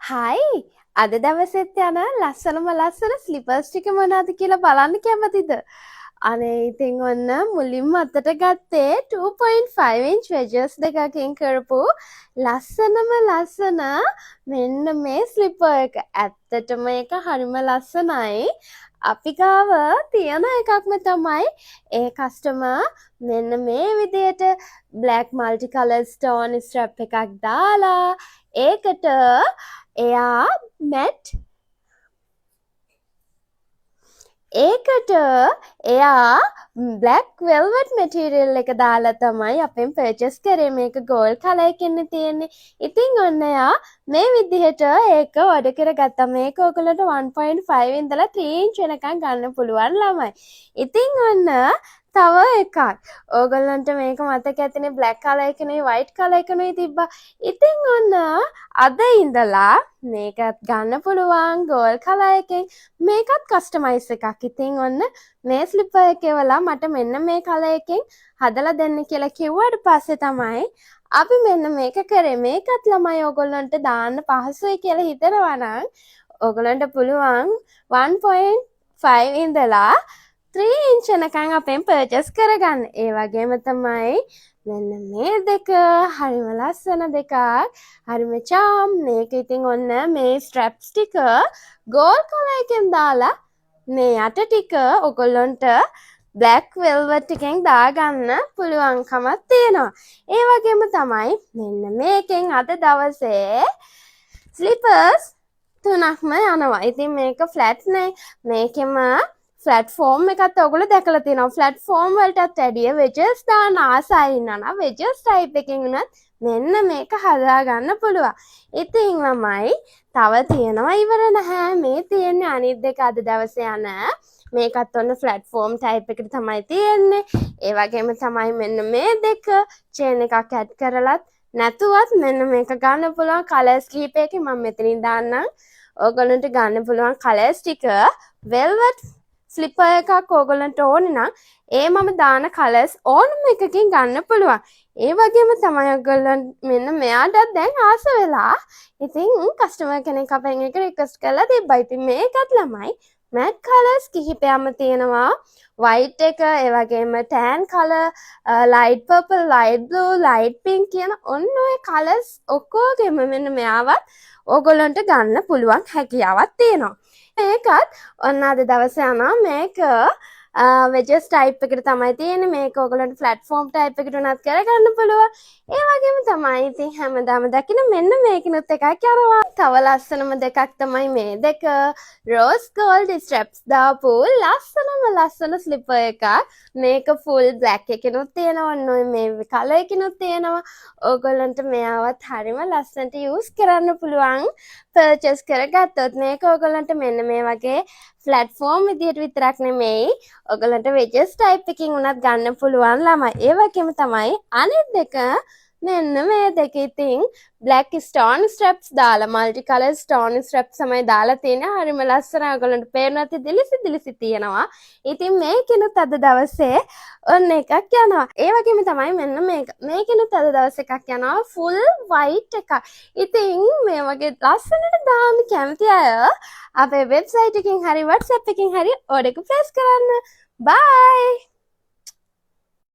හයි අද දවසෙත් යන ලස්සන ස්ලිපර්ස් ටික මොනවද කියලා බලන්න කැමතිද? අනේ ඉතින් ඔන්න මුලින්ම අතට ගත්තේ 2.5 inch wedges දෙකකින් කරපු ලස්සන මෙන්න මේ ස්ලිපර් එක. ඇත්තටම ඒක හරිම ලස්සනයි. අපි ගාව තියෙන එකක්ම තමයි ඒ කස්ටමර් මෙන්න මේ විදියට black multi color stone strap එකක් දාලා ඒකට එයා මැට් ඒකට එයා බ්ලැක් වෙල්වට් මැටීරියල් එක දාලා තමයි අපෙන් පර්චේස් කරේ. මේක ගෝල්ඩ් කලර් එකකින් තියෙන්නේ. ඉතින් ඔන්න එයා මේ විදිහට ඒක ඔඩර් කරගත්තා. මේක ඔයගොල්ලන්ට 1.5 ඉඳලා 3 inch වෙනකන් ගන්න පුළුවන් ළමයි. ඉතින් ඔන්න තව එකක්. ඕගොල්ලන්ට මේක මතක ඇතිනේ බ්ලැක් කලර් එකනේ වයිට් කලර් එකනේ තිබ්බා. ඉතින් ඔන්න අද ඉඳලා මේකත් ගන්න පුළුවන් ගෝල්ඩ් කලර් එකෙන්. මේකත් කස්ටමයිස් එකක්. ඉතින් ඔන්න මේ ස්ලිපර් එකේ වලා මට මෙන්න මේ කලර් එකෙන් හදලා දෙන්න කියලා කිව්වට පස්සේ තමයි අපි මෙන්න මේක කරේ. මේකත් ළමයි ඕගොල්ලන්ට දාන්න පහසුයි කියලා හිතනවා නම් ඕගොල්ලන්ට පුළුවන් 1.5 ඉඳලා 3 inch වෙනකන් අපෙන් පර්චේස් කරගන්න. ඒ වගේම තමයි මෙන්න මේ දෙක හරිම ලස්සන දෙකක්. හරිම charm. මේක ඉතින් ඔන්න මේ ස්ට්‍රැප්ස් ටික ගෝල්ඩ් කලර් එකෙන් දාලා මේ යට ටික ඔයගොල්ලන්ට බ්ලැක් වෙල්වට් එකෙන් දාගන්න පුළුවන්කමක් තියෙනවා. ඒ වගේම තමයි මෙන්න මේකෙන් අද දවසේ ස්ලිපර්ස් තුනක්ම යනවා. ඉතින් මේක ෆ්ලැට් නේ. මේකෙම ෆ්ලැට් ෆෝම් එකත් ඔයගොල්ලෝ දැකලා තියෙනවා. ෆ්ලැට් ෆෝම් වලටත් වැඩිය වෙජස් දාන ආසයි ඉන්නවා. වෙජස් ටයිප් එකකින් උනත් මෙන්න මේක හදා ගන්න පුළුවන්. ඉතින් ළමයි තව තියෙනවා ඉවර නැහැ. මේ තියෙන්නේ අනිත් දෙක අද දවසේ යන. මේකත් ඔන්න ෆ්ලැට් ෆෝම් ටයිප් එකට තමයි තියෙන්නේ. ඒ වගේම තමයි මෙන්න මේ දෙක චේන් එකක් ඇඩ් කරලත් නැතුවත් මෙන්න මේක ගන්න පුළුවන් කලර්ස් කිහිපයකින් මම මෙතනින් දාන්නම්. ඔයගොල්ලන්ට ගන්න පුළුවන් කලර්ස් ටික වෙල්වෙට් ස්ලිපර් එකක් ඕගොල්ලන්ට ඕනේ නම් ඒ මම දාන කලර්ස් ඕනම එකකින් ගන්න පුළුවන්. ඒ වගේම තමයි ඔයගොල්ලන් මෙන්න මෙයාටත් දැන් ආස වෙලා. ඉතින් කස්ටමර් කෙනෙක් අපෙන් එක රික්වෙස්ට් කරලා තිබ්බා. ඉතින් මේකත් ළමයි මැට් කලර්ස් කිහිපයක්ම තියෙනවා. වයිට් එක, ඒ වගේම tan colour, light purple, light blue, light pink කියන ඔන්න ඔය කලර්ස් ඔක්කොගෙම මෙන්න මෙයාවත් ඕගොල්ලන්ට ගන්න පුළුවන් හැකියාවක් තියෙනවා. මේකත් ඔන්න අද දවසේ යනවා. මේක වෙජස් ටයිප් එකට තමයි තියෙන්නේ. මේක ඔයගොල්ලන්ට ප්ලැට්ෆෝම් ටයිප් එකට උනත් කරගන්න පුළුවන්. ඒ වගේම තමයි ඉතින් හැමදාම දකින මෙන්න මේකිනුත් එකක් යනවා. තව ලස්සනම දෙකක් තමයි මේ දෙක. රෝස් ගෝල්ඩ් ස්ට්‍රැප්ස් දාපු ලස්සන ස්ලිපර් එකක්. මේක ෆුල් බ්ලැක් එකකිනුත් තියෙනවා. ඔන්න ඔය මේ කලර් එකකිනුත් තියෙනවා. ඕගොල්ලන්ට මෙයාවත් හරිම ලස්සනට යූස් කරන්න පුළුවන්. පර්චේස් කරගත්තොත් මේක ඕගොල්ලන්ට මෙන්න මේ වගේ ප්ලැට්ෆෝම් විදිහට විතරක් නෙමෙයි ඔයගලන්ට වෙජස් ටයිප් එකකින් උනත් ගන්න පුළුවන් ළමයි. ඒ වගේම තමයි අනිත් දෙක මෙන්න මේ දෙක ඉතින් බ්ලැක් ස්ටෝන් ස්ට්‍රැප්ස් දාලා මල්ටි කලර් ස්ටෝන් ස්ට්‍රැප්ස් තමයි දාලා තියෙන්නේ. හරිම ලස්සනයි. ඔයගලන්ට පේනවත් දිලිසි තියෙනවා. ඉතින් මේකිනුත් අද දවසේ ඔන්න එකක් යනවා. ඒ වගේම තමයි මෙන්න මේකිනුත් අද දවසේ එකක් යනවා ෆුල් වයිට් එකක්. ඉතින් මේ වගේ ලස්සනට දාන්න කැමති අය අපේ වෙබ්සයිට් එකකින් හරි WhatsApp එකකින් හරි ඕඩර් එක ප්ලේස් කරන්න. බයි.